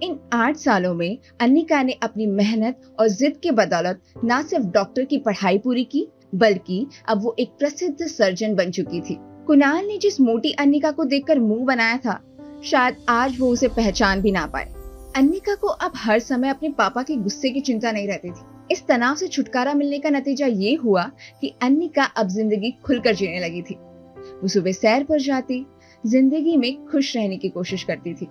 इन 8 सालों में अन्निका ने अपनी मेहनत और जिद के बदौलत न सिर्फ डॉक्टर की पढ़ाई पूरी की, बल्कि अब वो एक प्रसिद्ध सर्जन बन चुकी थी। कुणाल ने जिस मोटी अन्निका को देखकर मुंह बनाया था, शायद आज वो उसे पहचान भी ना पाए। अन्निका को अब हर समय अपने पापा के गुस्से की चिंता नहीं रहती थी। इस तनाव से छुटकारा मिलने का नतीजा ये हुआ कि अन्निका अब जिंदगी खुलकर जीने लगी थी। वो सुबह सैर पर जाती, जिंदगी में खुश रहने की कोशिश करती थी।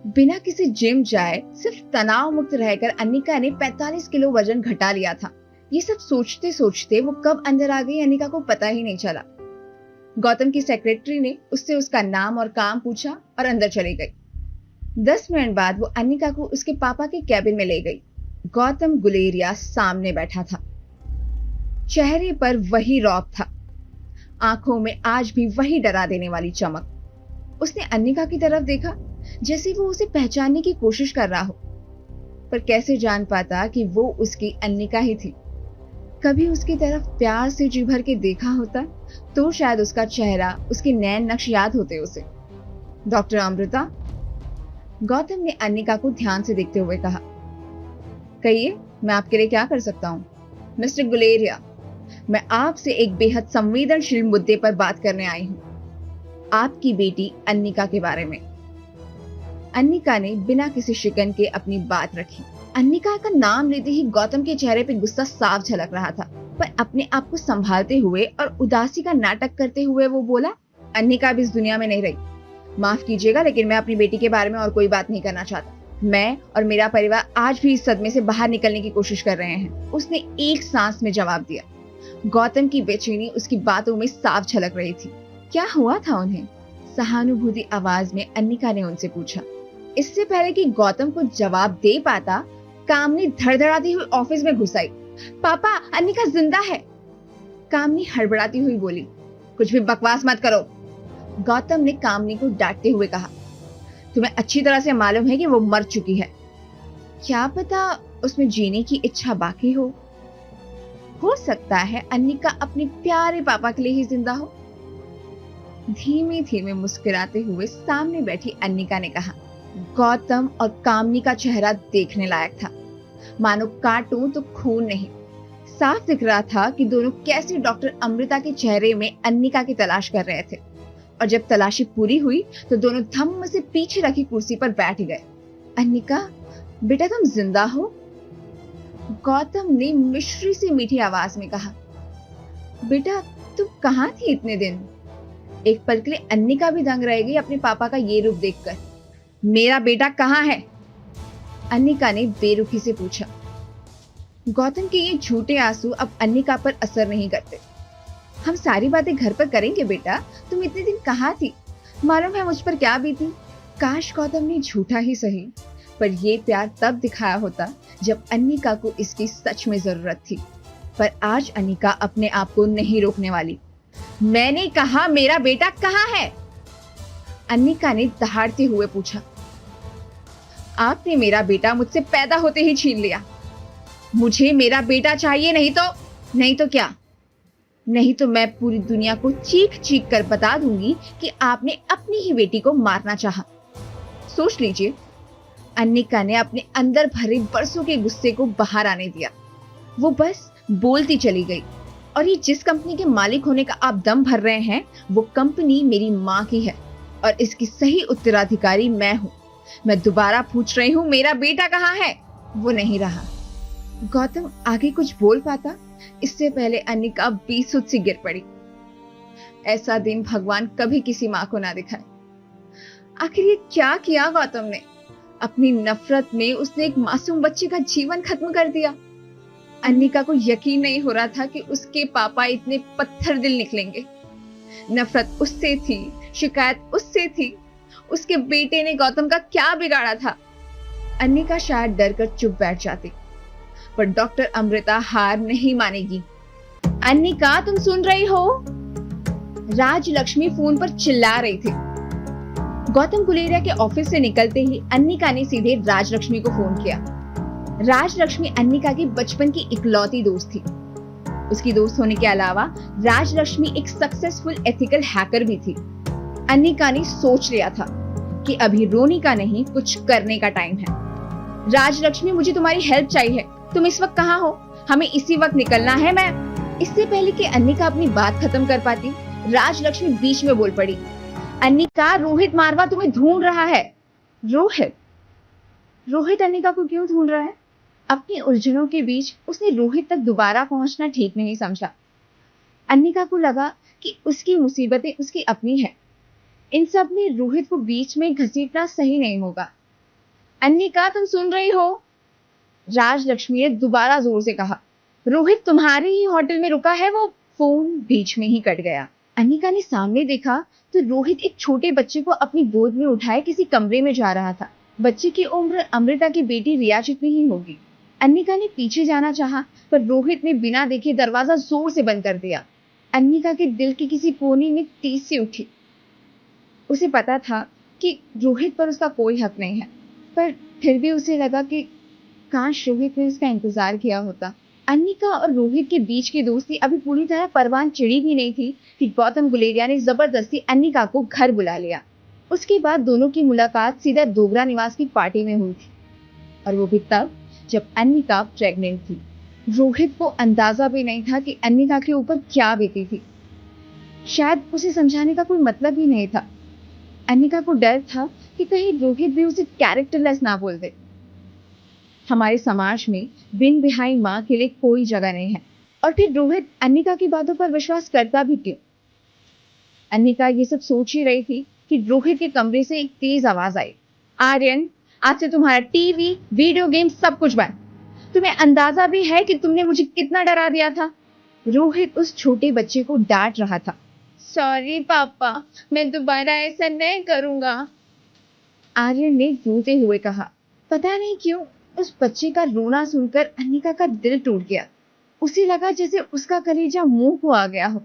बिना किसी जिम जाए सिर्फ तनाव मुक्त रहकर अन्निका ने 45 किलो वजन घटा लिया था। ये सब सोचते सोचते वो कब अंदर आ गई, अन्निका को पता ही नहीं चला। गौतम की सेक्रेटरी ने उससे उसका नाम और काम पूछा और अंदर चली गई। 10 मिनट बाद वो अन्निका को उसके पापा के कैबिन में ले गई। गौतम गुलेरिया सामने बैठा था। चेहरे पर वही रौब था, आंखों में आज भी वही डरा देने वाली चमक। उसने अन्निका की तरफ देखा, जैसे वो उसे पहचानने की कोशिश कर रहा हो, पर कैसे जान पाता कि वो उसकी अन्निका ही थी। कभी उसकी तरफ प्यार से जी भर के देखा होता तो शायद उसका चेहरा, उसके नैन नक्श याद होते उसे। डॉक्टर अमृता, गौतम ने अन्निका को ध्यान से देखते हुए कहा। कहिए, मैं आपके लिए क्या कर सकता हूँ? मिस्टर गुलेरिया, मैं आपसे एक बेहद संवेदनशील मुद्दे पर बात करने आई हूँ, आपकी बेटी अन्निका के बारे में। अन्निका ने बिना किसी शिकन के अपनी बात रखी। अन्निका का नाम लेते ही गौतम के चेहरे पे गुस्सा साफ झलक रहा था, पर अपने आप को संभालते हुए और उदासी का नाटक करते हुए वो बोला, अन्निका अब इस दुनिया में नहीं रही। माफ कीजिएगा, लेकिन मैं अपनी बेटी के बारे में और कोई बात नहीं करना चाहता। मैं और मेरा परिवार आज भी इस सदमे से बाहर निकलने की कोशिश कर रहे हैं, उसने एक सांस में जवाब दिया। गौतम की बेचैनी उसकी बातों में साफ झलक रही थी। क्या हुआ था उन्हें? सहानुभूति आवाज में अन्निका ने उनसे पूछा। इससे पहले कि गौतम को जवाब दे पाता, कामनी धड़धड़ाती हुई ऑफिस में घुस आई। पापा, अन्निका जिंदा है। कामनी हड़बड़ाती हुई बोली। कुछ भी बकवास मत करो, गौतम ने कामनी को डांटते हुए कहा। तुम्हें अच्छी तरह से मालूम है कि वो मर चुकी है। क्या पता उसमें जीने की इच्छा बाकी हो सकता है अन्निका अपने प्यारे पापा के लिए ही जिंदा हो। धीमे धीमे मुस्कुराते हुए सामने बैठी अन्निका ने कहा। गौतम और कामनी का चेहरा देखने लायक था, मानो काटूं तो खून नहीं। साफ दिख रहा था कि दोनों कैसे डॉक्टर अमृता के चेहरे में अन्निका की तलाश कर रहे थे, और जब तलाशी पूरी हुई तो दोनों धम्म से पीछे रखी कुर्सी पर बैठ गए। अन्निका, बेटा तुम जिंदा हो? गौतम ने मिश्री से मीठी आवाज में कहा। बेटा तुम कहाँ थी इतने दिन? एक पल के लिए अन्निका भी दंग रह गई अपने पापा का ये रूप देखकर। मेरा बेटा कहाँ है? अन्निका ने बेरुखी से पूछा। गौतम के ये झूठे आंसू अब अन्निका पर असर नहीं करते। हम सारी बातें घर पर करेंगे बेटा, तुम इतने दिन कहाँ थी? मालूम है मुझ पर क्या बीती? काश गौतम ने झूठा ही सही, पर ये प्यार तब दिखाया होता जब अन्निका को इसकी सच में जरूरत थी। पर आज अन्निका अपने आप को नहीं रोकने वाली। मैंने कहा मेरा बेटा कहाँ है? अन्निका ने दहाड़ते हुए पूछा। आपने मेरा बेटा मुझसे पैदा होते ही छीन लिया। मुझे मेरा बेटा चाहिए, नहीं तो क्या? नहीं तो मैं पूरी दुनिया को चीख चीख कर बता दूंगी कि आपने अपनी ही बेटी को मारना चाहा। सोच लीजिए। अन्निका ने अपने अंदर भरे बरसों के गुस्से को बाहर आने दिया। वो बस बोलती चली गई। और ये जिस कंपनी के मालिक होने का आप दम भर रहे हैं, वो कंपनी मेरी माँ की है और इसकी सही उत्तराधिकारी मैं हूँ। मैं दोबारा पूछ रही हूँ, मेरा बेटा कहाँ है? वो नहीं रहा। गौतम आगे कुछ बोल पाता, इससे पहले अन्निका बेसुध सी गिर पड़ी। ऐसा दिन भगवान कभी किसी माँ को ना दिखाए। आखिर ये क्या किया गौतम ने? अपनी नफरत में उसने एक मासूम बच्चे का जीवन खत्म कर दिया। अन्निका को यकीन नहीं हो रहा था कि उसके पापा इतने पत्थर दिल निकलेंगे। नफरत उससे थी, शिकायत उससे थी। उसके बेटे ने गौतम का क्या बिगाड़ा था? अन्निका शायद डरकर चुप बैठ जाती, पर डॉक्टर अमृता हार नहीं मानेगी। अन्निका, तुम सुन रही हो? राजलक्ष्मी फोन पर चिल्ला रही थी। गौतम गुलेरिया के ऑफिस से निकलते ही अन्निका ने सीधे राजलक्ष्मी को फोन किया। राजलक्ष्मी अन्निका की बचपन की इकलौती दोस्त थी। उसकी दोस्त होने के अलावा राजलक्ष्मी एक सक्सेसफुल एथिकल हैकर भी थी। अन्निका ने सोच लिया था, कि अभी रोने का नहीं, कुछ करने का टाइम है। राजलक्ष्मी, मुझे तुम्हारी हेल्प चाहिए। तुम इस वक्त कहाँ हो? हमें इसी वक्त निकलना है। मैं इससे पहले कि अन्निका अपनी बात खत्म कर पाती, राजलक्ष्मी बीच में बोल पड़ी। अन्निका, रोहित मारवा तुम्हें ढूंढ रहा है। रोहित? रोहित अन्निका को क्यों ढूंढ रहा है? अपनी उलझनों के बीच उसने रोहित तक दोबारा पहुंचना ठीक नहीं समझा। अन्निका को लगा कि उसकी मुसीबतें उसकी अपनी है। इन सब में रोहित को बीच में घसीटना सही नहीं होगा। अन्निका, तुम सुन रही हो? राजलक्ष्मी ने दोबारा जोर से कहा। रोहित तुम्हारे ही होटल में रुका है। वो फोन बीच में ही कट गया। अन्निका ने सामने देखा तो रोहित एक छोटे बच्चे को अपनी गोद में उठाए किसी कमरे में जा रहा था। बच्चे की उम्र अमृता की बेटी रिया जितनी ही होगी। अन्निका ने पीछे जाना चाहा, पर रोहित ने बिना देखे दरवाजा जोर से बंद कर दिया। अन्निका के दिल की किसी कोने में टीस सी उठी। उसे पता था कि रोहित पर उसका कोई हक नहीं है, पर फिर भी उसे लगा कि काश रोहित ने उसका इंतजार किया होता। अन्निका और रोहित के बीच की दोस्ती अभी पूरी तरह परवान चढ़ी भी नहीं थी कि गौतम गुलेरिया ने जबरदस्ती अन्निका को घर बुला लिया। उसके बाद दोनों की मुलाकात सीधा डोगरा निवास की पार्टी में हुई थी, और वो भी तब जब अन्निका प्रेग्नेंट थी। रोहित को अंदाजा भी नहीं था कि अन्निका के ऊपर क्या बीती थी। शायद उसे समझाने का कोई मतलब ही नहीं था। अन्निका को डर था कि कहीं रोहित भी उसे कैरेक्टरलेस ना बोल दे। हमारे समाज में बिन बिहाई माँ के लिए कोई जगह नहीं है, और फिर रोहित अन्निका की बातों पर विश्वास करता भी क्यों? अन्निका ये सब सोच ही रही थी कि रोहित के कमरे से एक तेज आवाज आई। आर्यन, आज से तुम्हारा टीवी, वीडियो गेम सब कुछ बंद। तुम्हें अंदाजा भी है कि तुमने मुझे कितना डरा दिया था? रोहित उस छोटे बच्चे को डांट रहा था। सॉरी पापा, मैं दोबारा ऐसा नहीं करूंगा, आर्यन ने रोते हुए कहा। पता नहीं क्यों उस बच्चे का रोना सुनकर अन्निका का दिल टूट गया। उसे लगा जैसे उसका कलेजा मुंह को आ गया हो।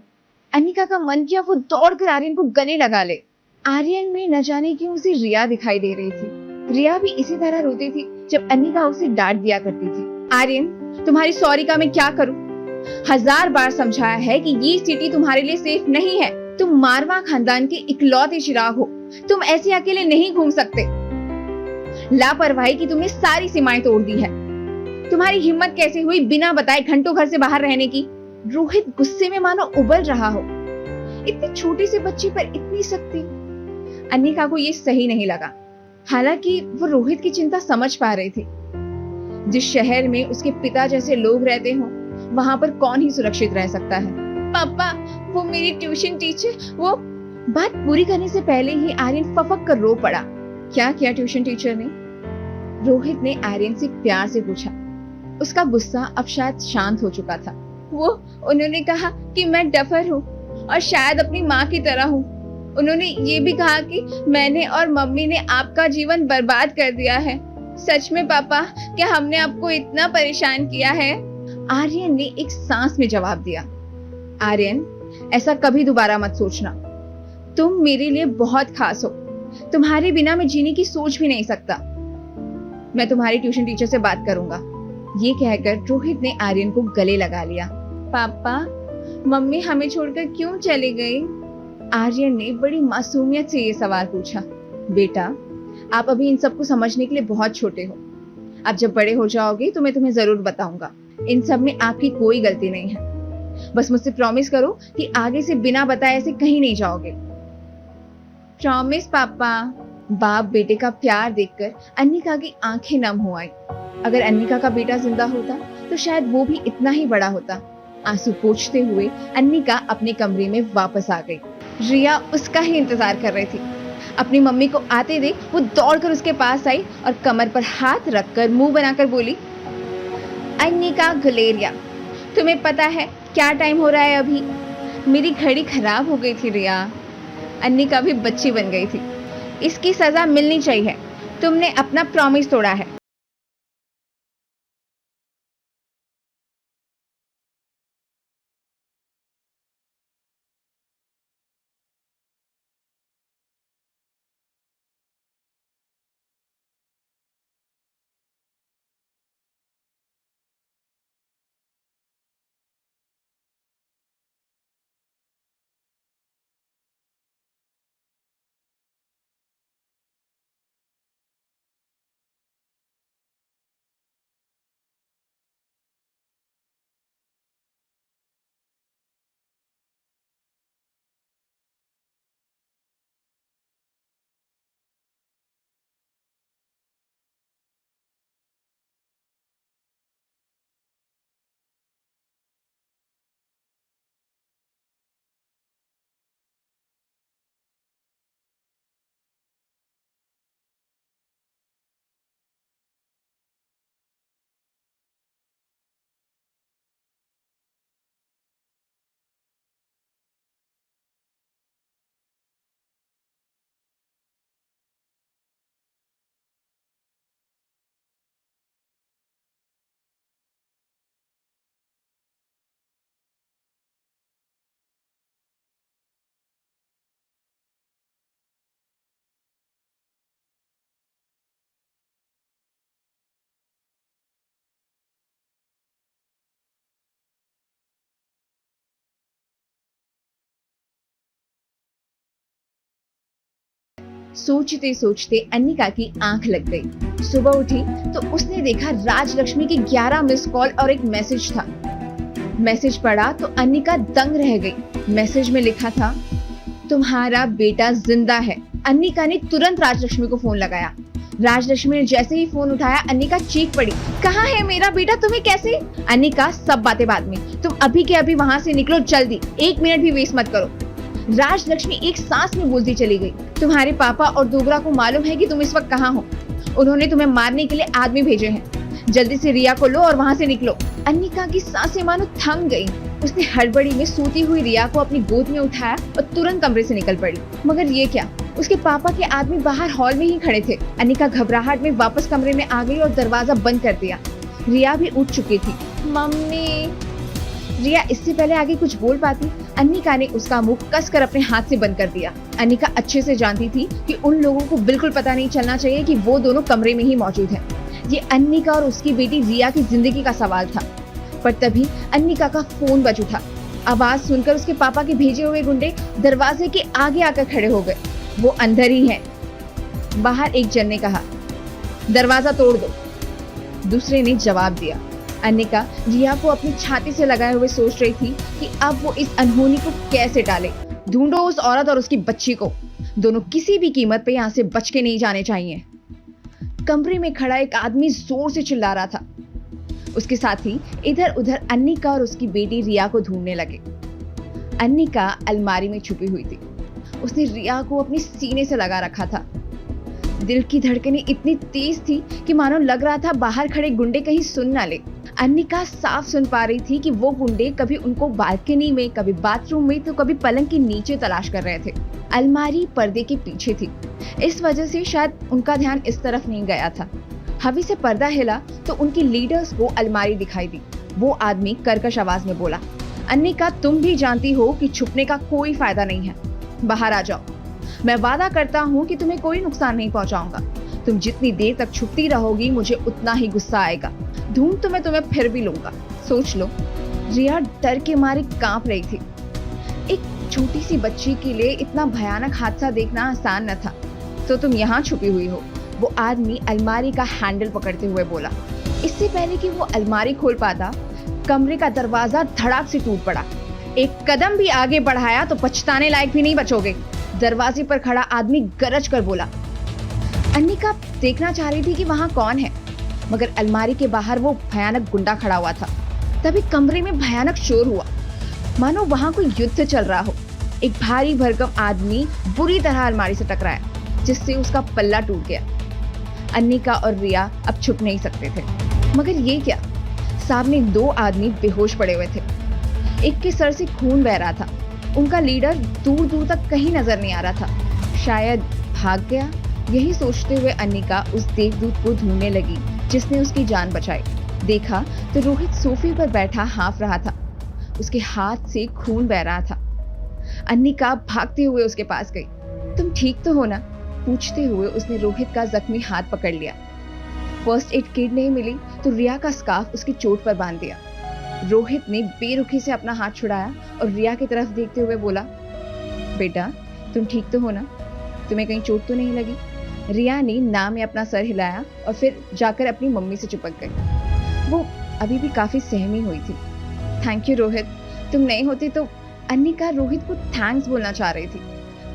अन्निका का मन किया वो दौड़कर आर्यन को गले लगा ले। आर्यन में न जाने क्यों उसे रिया दिखाई दे रही थी। रिया भी इसी तरह रोती थी जब अन्निका उसे डांट दिया करती थी। आर्यन, तुम्हारी सॉरी का मैं क्या करूं? 1000 बार समझाया है कि ये सिटी तुम्हारे लिए सेफ नहीं है। तुम मारवा खानदान के इकलौते चिराग हो। तुम ऐसे अकेले नहीं घूम सकते। लापरवाही की तुमने सारी सीमाएं तोड़ दी है। तुम्हारी हिम्मत कैसे हुई बिना बताए घंटों घर से बाहर रहने की? रोहित गुस्से में मानो उबल रहा हो। इतने छोटे से बच्चे पर इतनी सख्ती। अन्निका को ये सही नहीं लगा। हालांकि वो रोहित की चिंता समझ पा रही थी। जिस शहर में उसके पिता जैसे लोग रहते हो, वहां पर कौन ही सुरक्षित रह सकता है? पापा, वो मेरी ट्यूशन टीचर, वो बात पूरी करने से पहले ही आर्यन फपक कर रो पड़ा। क्या किया ट्यूशन टीचर ने? रोहित ने आर्यन से प्यार से पूछा। उसका गुस्सा अब शायद शांत हो चुका था। उन्होंने कहा कि मैं डफर हूँ और शायद अपनी माँ की तरह हूँ। उन्होंने ये भी कहा कि मैंने और मम्मी ने आपका जीवन बर्बाद कर दिया है। सच में पापा, क्या हमने आपको इतना परेशान किया है? आर्यन ने एक सांस में जवाब दिया। आर्यन, ऐसा कभी दोबारा मत सोचना। तुम मेरे लिए बहुत खास हो। तुम्हारे बिना मैं जीने की सोच भी नहीं सकता। मैं तुम्हारी ट्यूशन टीचर से बात करूंगा। ये कहकर रोहित ने आर्यन को गले लगा लिया। पापा, मम्मी हमें छोड़कर क्यों चली गई? आर्यन ने बड़ी मासूमियत से ये सवाल पूछा। बेटा, आप अभी इन सबको समझने के लिए बहुत छोटे हो। आप जब बड़े हो जाओगे तो मैं तुम्हें जरूर बताऊंगा। इन सब में आपकी कोई गलती नहीं है। बस मुझसे प्रॉमिस करो कि आगे से बिना बताए ऐसे कहीं नहीं जाओगे। प्रॉमिस पापा। बाप बेटे का प्यार देखकर अन्निका की आंखें नम हो आई। अगर अन्निका का बेटा जिंदा होता तो शायद वो भी इतना ही बड़ा होता। आंसू पोंछते हुए अन्निका अपने कमरे में वापस आ गई। रिया उसका ही इंतजार कर रही थी। अपनी मम्मी को आते देख वो दौड़कर उसके पास आई और कमर पर हाथ रखकर मुंह बनाकर बोली, अन्निका गुलेरिया, तुम्हें पता है क्या टाइम हो रहा है अभी? मेरी घड़ी खराब हो गई थी रिया। अन्निका भी बच्ची बन गई थी। इसकी सजा मिलनी चाहिए। तुमने अपना प्रॉमिस तोड़ा है। सोचते सोचते अन्निका की आंख लग गई। सुबह उठी तो उसने देखा राजलक्ष्मी की 11 मिस कॉल और एक मैसेज था। मैसेज पढ़ा तो अन्निका दंग रह गई। मैसेज में लिखा था, तुम्हारा बेटा जिंदा है। अन्निका ने तुरंत राजलक्ष्मी को फोन लगाया। राजलक्ष्मी ने जैसे ही फोन उठाया, अन्निका चीख पड़ी, कहाँ है मेरा बेटा, तुम्हें कैसे? अन्निका, सब बातें बाद में, तुम अभी के अभी वहां से निकलो, जल्दी, 1 मिनट भी वेस्ट मत करो। राजलक्ष्मी एक सांस में बोलती चली गई, तुम्हारे पापा और दोगरा को मालूम है कि तुम इस वक्त कहाँ हो। उन्होंने तुम्हें मारने के लिए आदमी भेजे हैं। जल्दी से रिया को लो और वहां से निकलो। अन्निका की सांसें मानो थम गई। उसने हड़बड़ी में सोती हुई रिया को अपनी गोद में उठाया और तुरंत कमरे से निकल पड़ी। मगर ये क्या, उसके पापा के आदमी बाहर हॉल में ही खड़े थे। अन्निका घबराहट में वापस कमरे में आ गई और दरवाजा बंद कर दिया। रिया भी उठ चुकी थी। मम्मी। रिया इससे पहले आगे कुछ बोल पाती, अन्निका ने उसका मुंह कसकर अपने हाथ से बंद कर दिया। अन्निका अच्छे से जानती थी कि उन लोगों को बिल्कुल पता नहीं चलना चाहिए कि वो दोनों कमरे में ही मौजूद हैं। ये अन्निका और उसकी बेटी रिया की जिंदगी का सवाल था। पर तभी अन्निका का फोन बज उठा। आवाज सुनकर उसके पापा के भेजे हुए गुंडे दरवाजे के आगे आकर खड़े हो गए। वो अंदर ही हैं। बाहर एक जन ने कहा, दरवाजा तोड़ दो। दूसरे ने जवाब दिया। अन्निका रिया को अपनी छाती से लगाए हुए सोच रही थी कि अब वो इस अनहोनी को कैसे टाले। ढूंढो उस औरत और उसकी बच्ची को। दोनों किसी भी कीमत पे यहाँ से बच के नहीं जाने चाहिए। कमरे में खड़ा एक आदमी जोर से चिल्ला रहा था। उसके साथी इधर उधर अन्निका और उसकी बेटी रिया को ढूंढने लगे। अन्निका अलमारी में छुपी हुई थी। उसने रिया को अपने सीने से लगा रखा था। दिल की धड़कनें इतनी तेज थी कि मानो लग रहा था बाहर खड़े गुंडे कहीं सुन ना ले। अन्निका साफ सुन पा रही थी कि वो गुंडे कभी उनको बालकनी में, कभी बाथरूम में, तो कभी पलंग के नीचे तलाश कर रहे थे। अलमारी पर्दे के पीछे थी, इस वजह से शायद उनका ध्यान इस तरफ नहीं गया था। हवी से पर्दा हिला तो उनके लीडर्स को अलमारी दिखाई दी। वो आदमी कर्कश आवाज में बोला, अन्निका, तुम भी जानती हो कि छुपने का कोई फायदा नहीं है। बाहर आ जाओ। मैं वादा करता हूँ कि तुम्हें कोई नुकसान नहीं पहुंचाऊंगा। तुम जितनी देर तक छुपती रहोगी मुझे उतना ही गुस्सा आएगा। ढूंढ तो मैं तुम्हें फिर भी लूंगा, सोच लो। रिया डर के मारे कांप रही थी। एक छोटी सी बच्ची के लिए इतना भयानक हादसा देखना आसान न था। तो तुम यहाँ छुपी हुई हो, वो आदमी अलमारी का हैंडल पकड़ते हुए बोला। इससे पहले कि वो अलमारी खोल पाता, कमरे का दरवाजा धड़ाक से टूट पड़ा। एक कदम भी आगे बढ़ाया तो पछताने लायक भी नहीं बचोगे। दरवाजे पर खड़ा आदमी गरज कर बोला। अन्निका देखना चाह रही थी कि वहां कौन है, मगर अलमारी के बाहर वो भयानक गुंडा खड़ा हुआ था। तभी कमरे में भयानक शोर हुआ, मानो वहां कोई युद्ध चल रहा हो। एक भारी भरकम आदमी बुरी तरह अलमारी से टकराया, जिससे उसका पल्ला टूट गया। अन्निका और रिया अब छुप नहीं सकते थे। मगर ये क्या, सामने 2 आदमी बेहोश पड़े हुए थे। एक के सर से खून बह रहा था। उनका लीडर दूर दूर तक कहीं नजर नहीं आ रहा था। शायद भाग गया। यही सोचते हुए अन्निका उस देवदूत को ढूंढने लगी जिसने उसकी जान बचाई। देखा तो रोहित सोफे पर बैठा हाँफ रहा था। उसके हाथ से खून बह रहा था। अन्निका भागते हुए उसके पास गई। तुम ठीक तो हो ना? पूछते हुए उसने रोहित का जख्मी हाथ पकड़ लिया। फर्स्ट एड किट नहीं मिली तो रिया का स्कार्फ उसकी चोट पर बांध दिया। रोहित ने बेरुखी से अपना हाथ छुड़ाया और रिया की तरफ देखते हुए बोला, बेटा तुम ठीक तो हो ना? तुम्हें कहीं चोट तो नहीं लगी? रिया ने ना में अपना सर हिलाया और फिर जाकर अपनी मम्मी से चिपक गई। वो अभी भी काफी सहमी हुई थी। थैंक यू रोहित, तुम नहीं होते तो। अन्निका रोहित को थैंक्स बोलना चाह रही थी,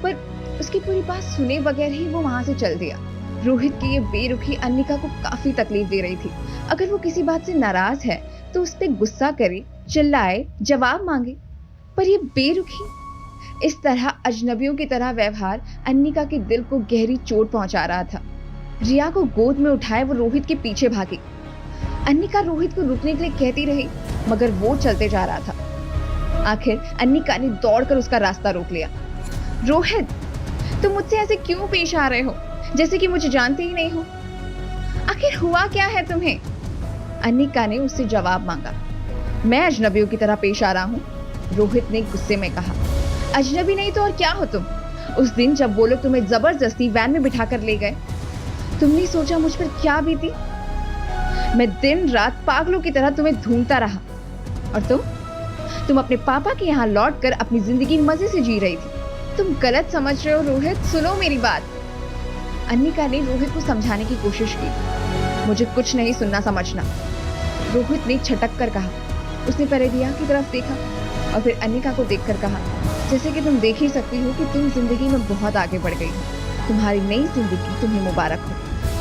पर उसकी पूरी बात सुने बगैर ही वो वहां से चल दिया। रोहित की ये बेरुखी अन्निका को काफी तकलीफ दे रही थी। अगर वो किसी बात से नाराज है तो उस पर गुस्सा करे, चिल्लाए, जवाब मांगे, पर ये बेरुखी, इस तरह अजनबियों की तरह व्यवहार अन्निका के दिल को गहरी चोट पहुंचा रहा था। रिया को गोद में उठाए वो रोहित के पीछे भागी। अन्निका रोहित को रुकने के लिए कहती रही, मगर वो चलते जा रहा था। आखिर अन्निका ने दौड़कर उसका रास्ता रोक लिया। रोहित, तुम मुझसे ऐसे क्यों पेश आ रहे हो, जैसे कि मुझे जानते ही नहीं हो? आखिर हुआ क्या है तुम्हें? अन्निका ने उससे जवाब मांगा। मैं अजनबियों की तरह पेश आ रहा हूँ, रोहित ने गुस्से में कहा। अजनबी नहीं तो और क्या हो तुम? उस दिन जब वो लोग तुम्हें जबरदस्ती वैन में बिठाकर ले गए, तुमने सोचा मुझ पर क्या बीती? मैं दिन रात पागलों की तरह तुम्हें ढूंढता रहा, और तुम अपने पापा के यहाँ लौटकर अपनी जिंदगी मजे से जी रही थी। तुम गलत समझ रहे हो रोहित, सुनो मेरी बात। अन्निका ने रोहित को समझाने की कोशिश की। मुझे कुछ नहीं सुनना समझना, रोहित ने छटक कर कहा। उसने पहले रिया की तरफ देखा और फिर अन्निका को देखकर कहा, जैसे कि तुम देख ही सकती हो कि तुम जिंदगी में बहुत आगे बढ़ गई हो। तुम्हारी नई जिंदगी तुम्हें मुबारक हो।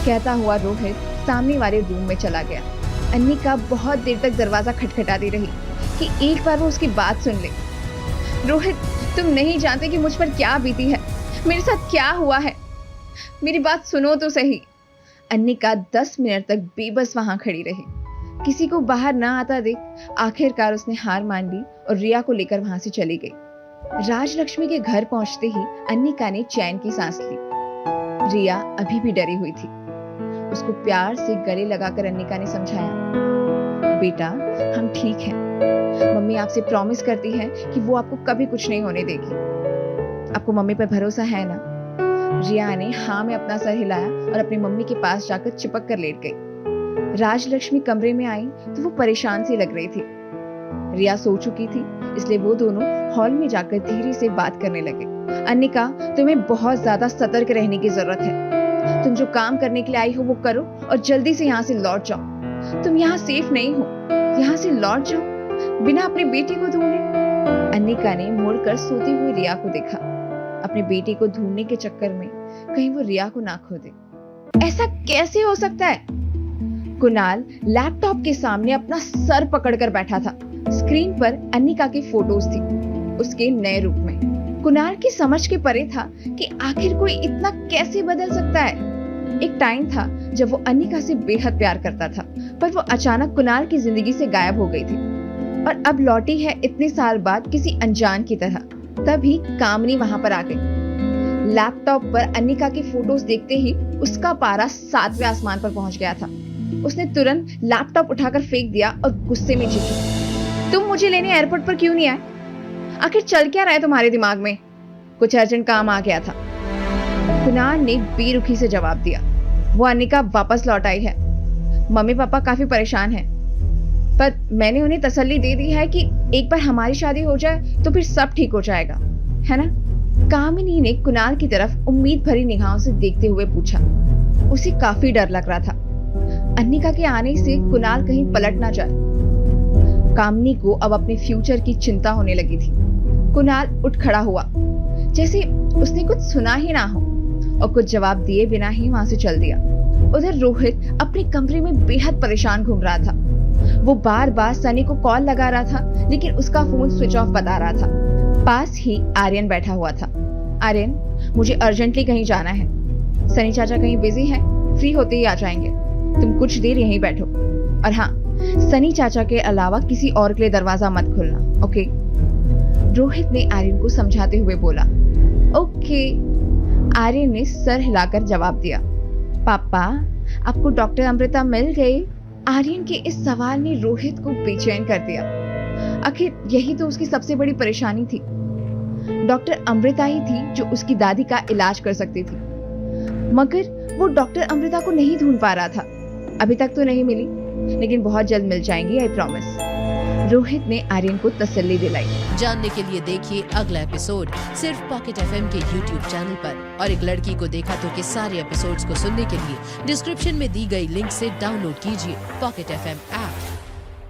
कहता हुआ रोहित सामने वाले रूम में चला गया। अन्निका बहुत देर तक दरवाजा खटखटाती रही कि एक बार वो उसकी बात सुन ले। रोहित, तुम नहीं जानते कि मुझ पर क्या बीती है, मेरे साथ क्या हुआ है। मेरी बात सुनो तो सही। अन्निका 10 मिनट तक बेबस वहां खड़ी रही। किसी को बाहर ना आता देख आखिरकार उसने हार मान ली और रिया को लेकर वहां से चली गई। राजलक्ष्मी के घर पहुंचते ही अन्निका ने चैन की सांस ली। रिया अभी भी डरी हुई थी। उसको प्यार से गले लगाकर अन्निका ने समझाया, बेटा हम ठीक हैं। मम्मी आपसे प्रॉमिस करती है कि वो आपको कभी कुछ नहीं होने देगी। आपको मम्मी पर भरोसा है ना? रिया ने हाँ में अपना सर हिलाया और अपनी मम्मी के पास जाकर चिपक कर लेट गई। राजलक्ष्मी कमरे में आई तो वो परेशान सी लग रही थी। रिया सो चुकी थी, इसलिए वो दोनों हॉल में जाकर धीरे से बात करने लगे। अन्निका, तुम्हें बहुत ज्यादा सतर्क रहने की जरूरत है। तुम जो काम करने के लिए आई हो वो करो और जल्दी से यहाँ से लौट जाओ। तुम यहाँ सेफ नहीं हो, यहाँ से लौट जाओ बिना अपने बेटे को ढूंढे। अन्निका ने मुड़कर सोती हुई रिया को देखा। अपने बेटे को ढूंढने के चक्कर में कहीं वो रिया को ना खो दे। ऐसा कैसे हो सकता है? कुणाल लैपटॉप के सामने अपना सर पकड़कर बैठा था। स्क्रीन पर अन्निका की फोटोज थी, उसके नए रूप में। कुणाल की समझ के परे था कि आखिर कोई इतना कैसे बदल सकता है। एक टाइम था जब वो अन्निका से बेहद प्यार करता था, पर वो अचानक कुणाल की जिंदगी से गायब हो गई थी और अब लौटी है इतने साल बाद किसी अनजान की तरह। तभी कामनी वहां पर आ गई। लैपटॉप पर अन्निका की फोटोज देखते ही उसका पारा 7वें आसमान पर पहुंच गया था। उसने तुरंत लैपटॉप उठाकर फेंक दिया और गुस्से में चीखी, तुम मुझे लेने एयरपोर्ट पर क्यों नहीं आए? आखिर चल क्या रहा है तुम्हारे दिमाग में? कुछ अर्जेंट काम आ गया था। कुणाल ने बेरुखी से जवाब दिया। वो अन्निका वापस लौट आई है। मम्मी पापा काफी परेशान हैं, पर मैंने उन्हें तसल्ली दे दी है कि एक बार हमारी शादी हो जाए तो फिर सब ठीक हो जाएगा, है ना? कामिनी ने कुणाल की तरफ उम्मीद भरी निगाहों से देखते हुए पूछा। उसे काफी डर लग रहा था, अन्निका के आने से कुणाल कहीं पलट ना जाए। कामिनी को अब अपने फ्यूचर की चिंता होने लगी थी। कुणाल उठ खड़ा हुआ, जैसे उसने कुछ सुना ही ना हो, और कुछ जवाब दिए बिना ही वहां से चल दिया। उधर रोहित अपने कमरे में बेहद परेशान घूम रहा था। वो बार बार सनी को कॉल लगा रहा था, लेकिन उसका फोन स्विच ऑफ बता रहा था। पास ही आर्यन बैठा हुआ था। आर्यन, मुझे अर्जेंटली कहीं जाना है। सनी चाचा कहीं बिजी है, फ्री होते ही आ जाएंगे। तुम कुछ देर यहीं बैठो, और हाँ, सनी चाचा के अलावा किसी और के लिए दरवाजा मत खोलना, ओके? रोहित ने आर्यन को समझाते हुए बोला। ओके। आर्यन ने सर हिलाकर जवाब दिया। पापा, आपको डॉक्टर अमृता मिल गई? आर्यन के इस सवाल ने रोहित को बेचैन कर दिया। आखिर यही तो उसकी सबसे बड़ी परेशानी थी। डॉक्टर अमृता ही थी जो उसकी दादी का इलाज कर सकती थी, मगर वो डॉक्टर अमृता को नहीं ढूंढ पा रहा था। अभी तक तो नहीं मिली, लेकिन बहुत जल्द मिल जाएंगी, आई प्रॉमिस। रोहित ने आर्यन को तसल्ली दिलाई। जानने के लिए देखिए अगला एपिसोड सिर्फ पॉकेट एफएम के YouTube चैनल पर, और एक लड़की को देखा तो के सारे एपिसोड्स को सुनने के लिए डिस्क्रिप्शन में दी गई लिंक से डाउनलोड कीजिए पॉकेट एफएम ऐप।